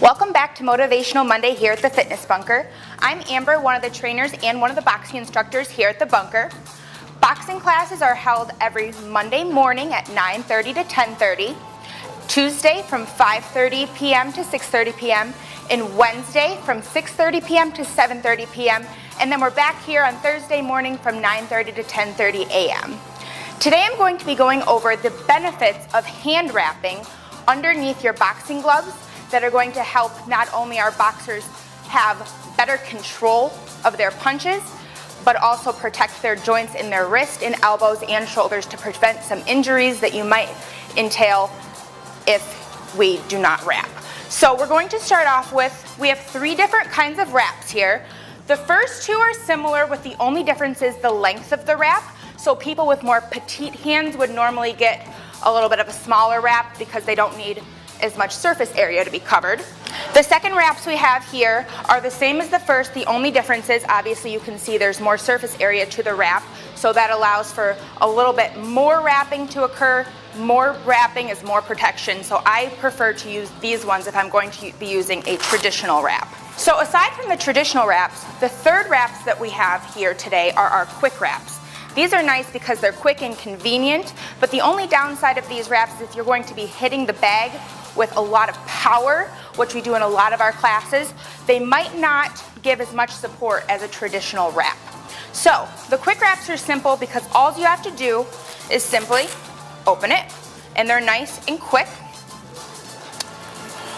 Welcome back to Motivational Monday here at the Fitness Bunker. I'm Amber, one of the trainers and one of the boxing instructors here at the Bunker. Boxing classes are held every Monday morning at 9:30 to 10:30, Tuesday from 5:30 p.m. to 6:30 p.m., and Wednesday from 6:30 p.m. to 7:30 p.m., and then we're back here on Thursday morning from 9:30 to 10:30 a.m. Today I'm going to be going over the benefits of hand wrapping underneath your boxing gloves that are going to help not only our boxers have better control of their punches, but also protect their joints in their wrist and elbows and shoulders to prevent some injuries that you might entail if we do not wrap. So we're going to start off with, we have 3 different kinds of wraps here. The first 2 are similar, with the only difference is the length of the wrap. So people with more petite hands would normally get a little bit of a smaller wrap because they don't need as much surface area to be covered. The second wraps we have here are the same as the first. The only difference is, obviously you can see there's more surface area to the wrap, so that allows for a little bit more wrapping to occur. More wrapping is more protection, so I prefer to use these ones if I'm going to be using a traditional wrap. So aside from the traditional wraps, the third wraps that we have here today are our quick wraps. These are nice because they're quick and convenient, but the only downside of these wraps is if you're going to be hitting the bag with a lot of power, which we do in a lot of our classes, they might not give as much support as a traditional wrap. So the quick wraps are simple because all you have to do is simply open it, and they're nice and quick.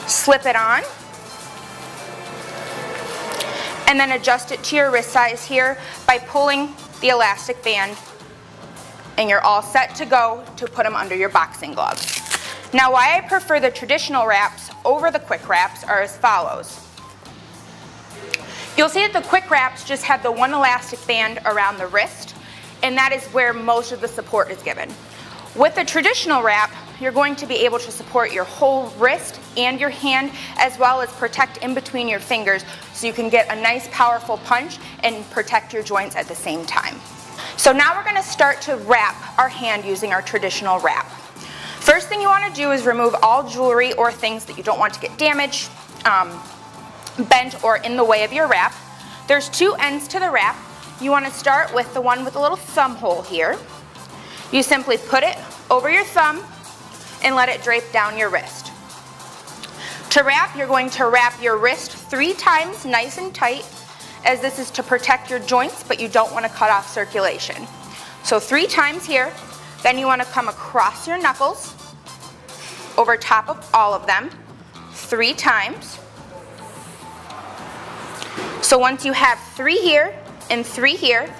Slip it on, and then adjust it to your wrist size here by pulling the elastic band, and you're all set to go to put them under your boxing gloves. Now, why I prefer the traditional wraps over the quick wraps are as follows. You'll see that the quick wraps just have the one elastic band around the wrist, and that is where most of the support is given. With the traditional wrap, you're going to be able to support your whole wrist and your hand, as well as protect in between your fingers, so you can get a nice powerful punch and protect your joints at the same time. So now we're going to start to wrap our hand using our traditional wrap. First thing you want to do is remove all jewelry or things that you don't want to get damaged, bent, or in the way of your wrap. There's 2 ends to the wrap. You want to start with the one with the little thumb hole here. You simply put it over your thumb and let it drape down your wrist. To wrap, you're going to wrap your wrist 3 times nice and tight, as this is to protect your joints, but you don't want to cut off circulation. So 3 times here. Then you want to come across your knuckles, over top of all of them, 3 times. So once you have 3 here and 3 here,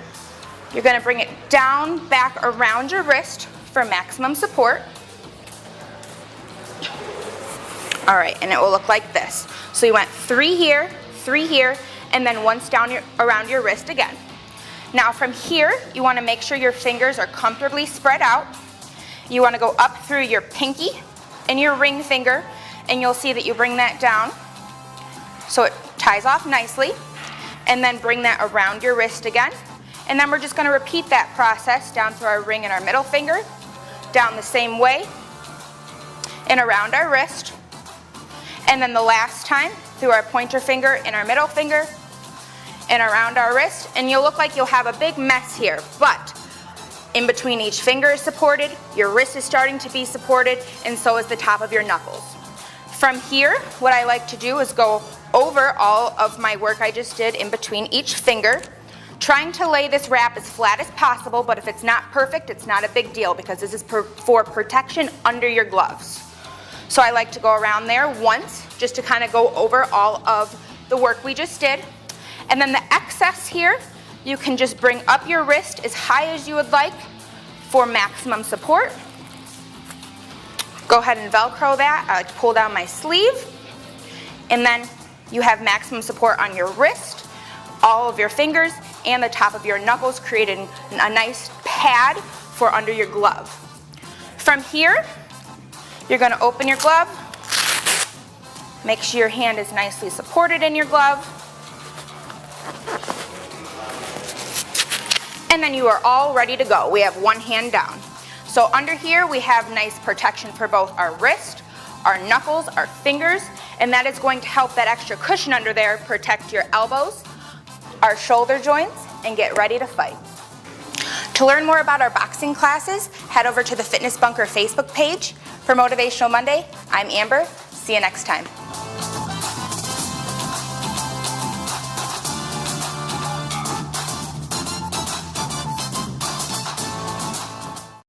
you're going to bring it down, back around your wrist for maximum support. All right, and it will look like this. So you went 3 here, and then once down around your wrist again. Now from here, you want to make sure your fingers are comfortably spread out. You want to go up through your pinky and your ring finger, and you'll see that you bring that down so it ties off nicely, and then bring that around your wrist again. And then we're just going to repeat that process down through our ring and our middle finger, down the same way, and around our wrist. And then the last time through our pointer finger and our middle finger, and around our wrist, and you'll look like you'll have a big mess here, but in between each finger is supported, your wrist is starting to be supported, and so is the top of your knuckles. From here, what I like to do is go over all of my work I just did in between each finger, trying to lay this wrap as flat as possible, but if it's not perfect, it's not a big deal because this is for protection under your gloves. So I like to go around there once, just to kind of go over all of the work we just did. And then the excess here, you can just bring up your wrist as high as you would like for maximum support. Go ahead and Velcro that. I like to pull down my sleeve. And then you have maximum support on your wrist, all of your fingers, and the top of your knuckles, creating a nice pad for under your glove. From here, you're going to open your glove. Make sure your hand is nicely supported in your glove. And then you are all ready to go. We have 1 hand down. So under here we have nice protection for both our wrist, our knuckles, our fingers, and that is going to help that extra cushion under there protect your elbows, our shoulder joints, and get ready to fight. To learn more about our boxing classes, head over to the Fitness Bunker Facebook page. For Motivational Monday, I'm Amber. See you next time.